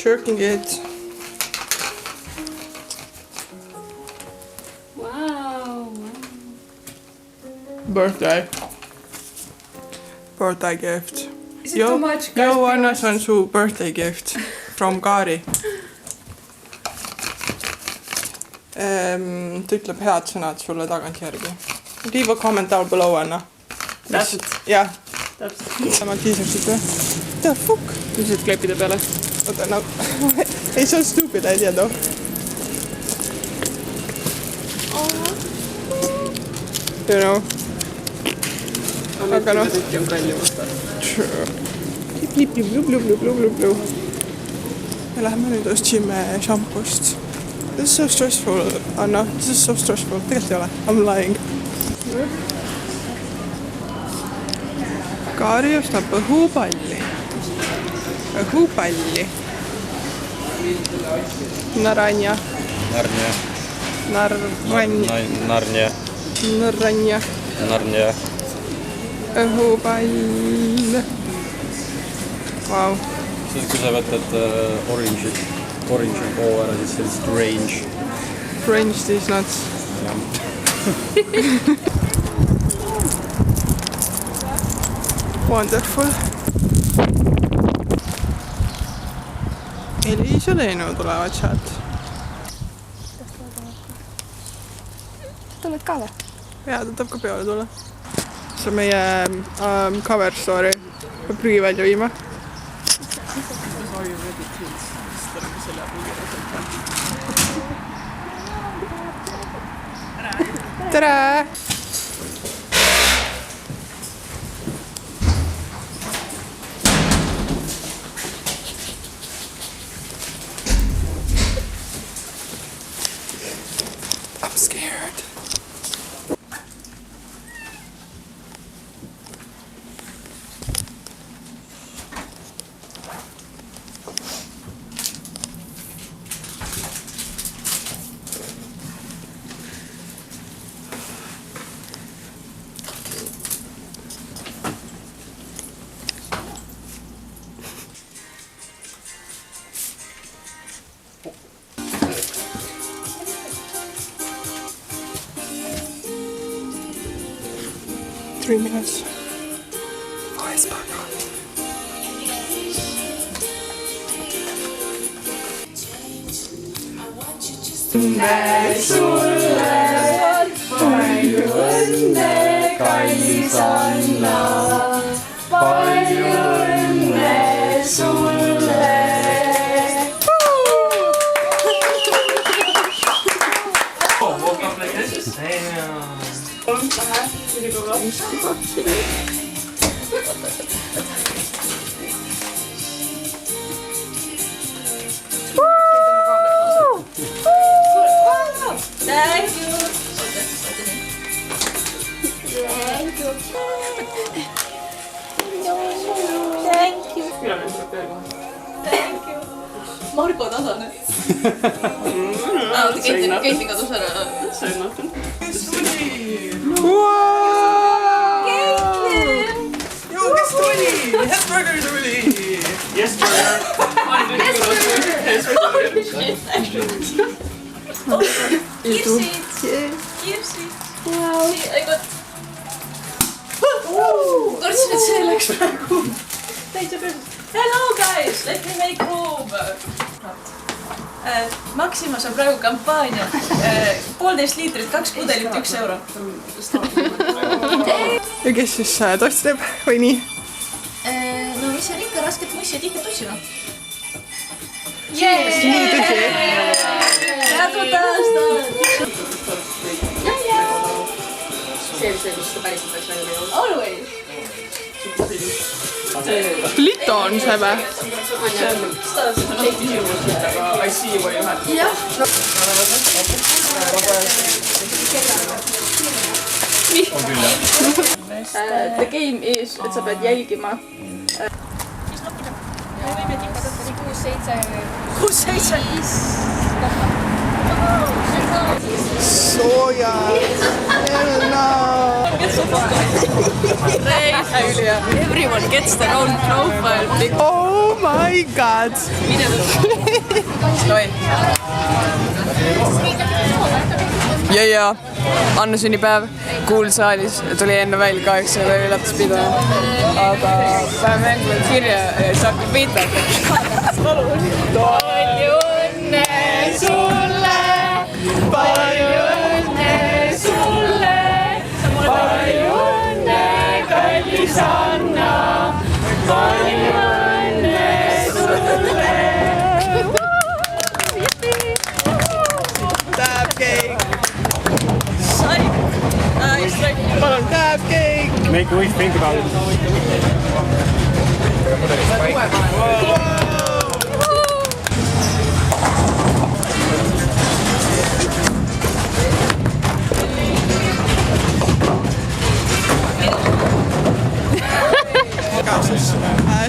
jerking it. Wow. Birthday gift. Is it too much? Joanna, see on su birthday gift from Kaari. Ta ütleb head sõnad sulle tagantjärgi. Leave a comment down below, Anna. Täpselt. Jah. Täpselt. Sama teasersid või? The fuck? Lihtsalt kleepide peale. Oota, no... Ei, see on stupid idea, though. You know. Aga noh. Tükki on prällimata. Blub. Me läheme nüüd ostsime šampust. This is so stressful, Anna. This is so stressful. Tegelikult ei ole. I'm lying. Kaari ostab õhupalli. Naranja. Õhupall. Wow. Siis kui sa võtad orange on ära, siis sellist range. Range these nuts. Wonderful. Eliis ja Leenu tulevad sealt. Tuled ka või? Jaa, ta tahab ka peale tulla. See on meie cover story. Peab prügi välja viima. Tere! I'm scared. Three minutes. Voice back on. Õnne sulle, palju õnne, kallis Anna. Palju õnne sulle. Marko tasane. Keitin kadus ära. Joo, kes tuli? Hesburger tuli! Hesburger! Kirsid! Wow! I got... Kartsin, et see läks praegu. Täitsa perses. Hello guys! Let me make room! Maxima saab praegu kampaania. 1,5 liitrit, 2 pudelit, 1 euro. Ja kes siis tost teeb või nii? No mis on ikka rasket mussi ja tihti tussima. Nii tõsi. Head uut aastat! See oli see, kus seda päriselt peaks välja jõudma. Always! Lito on see või? Jah. The game is, et sa pead jälgima. Me võime tippa tõtta 6-7. Sooja. Elna. Everyone gets their own profile. Oh my god! Ja, Anne sünnipäev, Kuul saalis, tuli enne välja, kahjuks see oli üllatuspidaja. Aga päev mängu kirja ja siis hakkab pihta. Palju õnne sulle, palju õnne sulle, palju õnne, kallis Anna, palju õnne sulle. Tab cake. Palun, tab cake. Make a wish, think about it.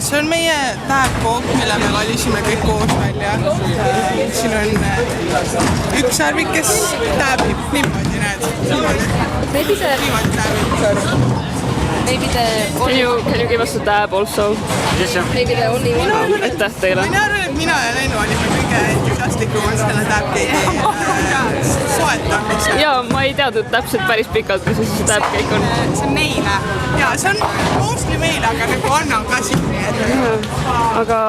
See on meie tähepkook, mille me valisime kõik koos välja. Siin on üks särvik, kes tähebib niimoodi, näed. Maybe the Can you give us a dab also? maybe the only one. Aitäh teile. Mina arvan, et mina ja Lennu olime kõige entusiastlikumad selle tähepkeegi soetamisel. Jaa, ma ei teadnud täpselt päris pikalt, mis see dab cake on. See on meile. Ja see on mostly meile, aga nagu Anna on ka siin. Aga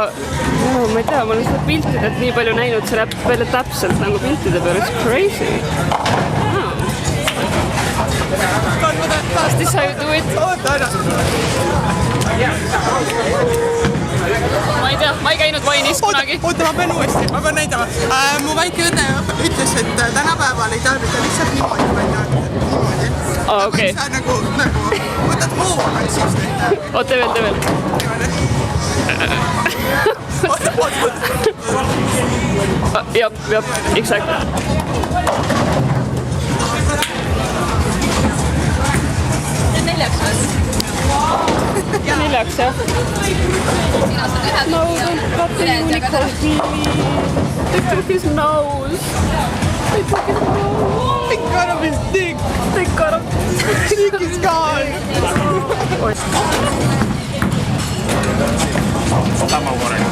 ma ei tea, ma olen seda piltidelt nii palju näinud, see läheb välja täpselt nagu piltide peal, it's crazy. Is this how you do it? Oota, Anna. Ma ei tea, ma ei käinud Wainis kunagi. Oota, ma pean uuesti, ma pean näidama. Mu väike õde ütles, et tänapäeval ei tarbita lihtsalt niimoodi, vaid niimoodi. Okei. Sa nagu võtad hooga ja siis teed. Oo, tee veel. Jep, exactly. Neljaks, jah. No, got the unicorn really. They took his nose. They cut off his dick. They got him. His dick is gone. Otama vuoreen.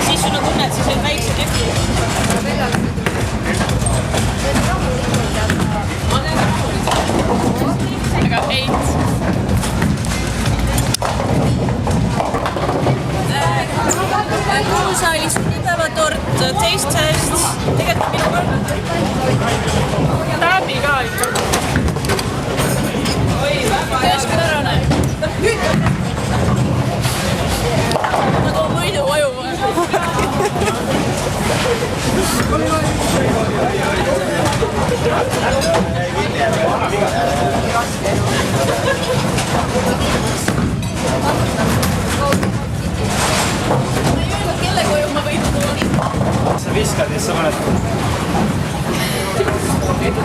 Siis sul on tunne, et sa sööd väikse kehti. I got 8. Kuulsaali sünnipäevatort, taste test. Tegelikult minu kord. Täbi ka ikka. Keskpärane. Nagu võidu vajuma. Kelle koju ma võidu tuua? Sa viskad ja sa paned.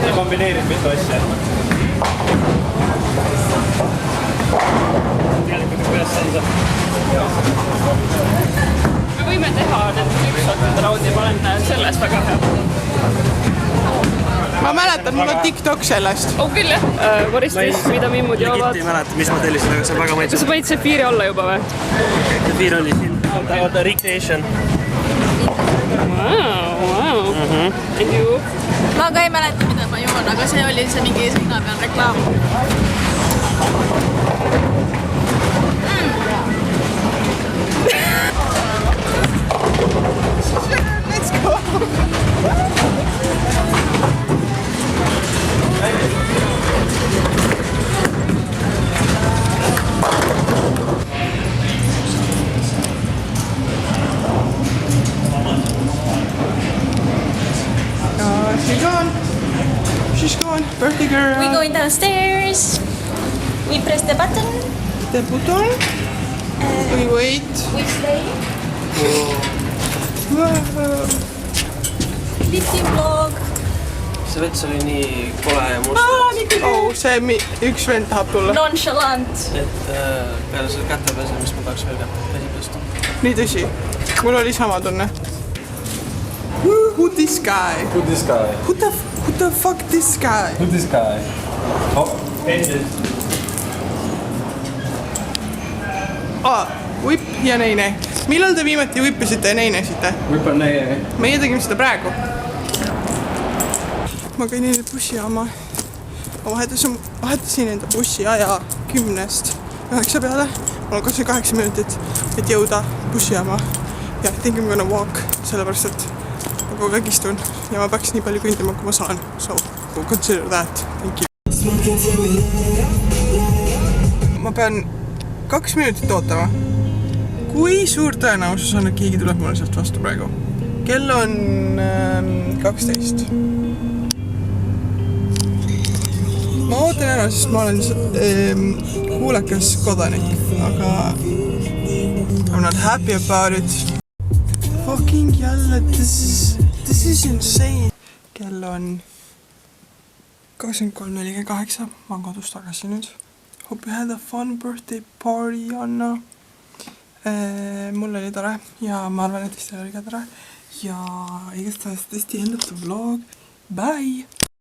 Sa kombineerid mitu asja. Tegelikult kuidas see on saab. Me võime teha need üks raundi, ma olen sellest väga hea. Ma mäletan, mul on TikTok sellest. On küll, jah? Koristis, mida mimmud joovad. Ei mäleta, mis ma tellisin, aga see on väga Kas maitsev. sa panid sefiiri alla juba või? Sefiir oli siin. Oota, Recreation. Wow. And you? Ma ka ei mäleta, mida ma joon, aga see oli see mingi seina peal reklaam. Let's go. She's gone. Birthday girl. We going downstairs. We press the button. The button. We wait. We stay. Lifting vlog. See vets oli nii kole ja must, Oh, see üks vend tahab tulla. Nonchalant. et peale selle käte pesemist ma tahaks veel käsi pesta. Nii tõsi. Mul oli sama tunne. Who this guy? Who this guy? Who the fuck this guy? Who this guy? Oh, Whip ja neine. Millal te viimati whippisite ja neinesite? Whip on neie. Meie tegime seda praegu. Ma käin enne bussijaama. Ma vahetasin enda bussi aja 10-st 9 peale. Mul on 28 minutit, et jõuda bussijaama. Ja I think I'm gonna walk, sellepärast et ma kogu aeg istun ja ma peaks nii palju kõndima, kui ma saan. So, consider that. Thank you. Ma pean 2 minutit ootama. Kui suur tõenäosus on, et keegi tuleb mulle sealt vastu praegu? Kell on 12. Ma ootan ära, sest ma olen kuulekas kodanik, aga I'm not happy about it. Fucking jälle, this is insane. Kell on 23:48, ma olen kodus tagasi nüüd. Hope you had a fun birthday party, Anna. Mul oli tore ja ma arvan, et teistel oli ka tore. Ja igastahes tõesti end of the vlog. Bye!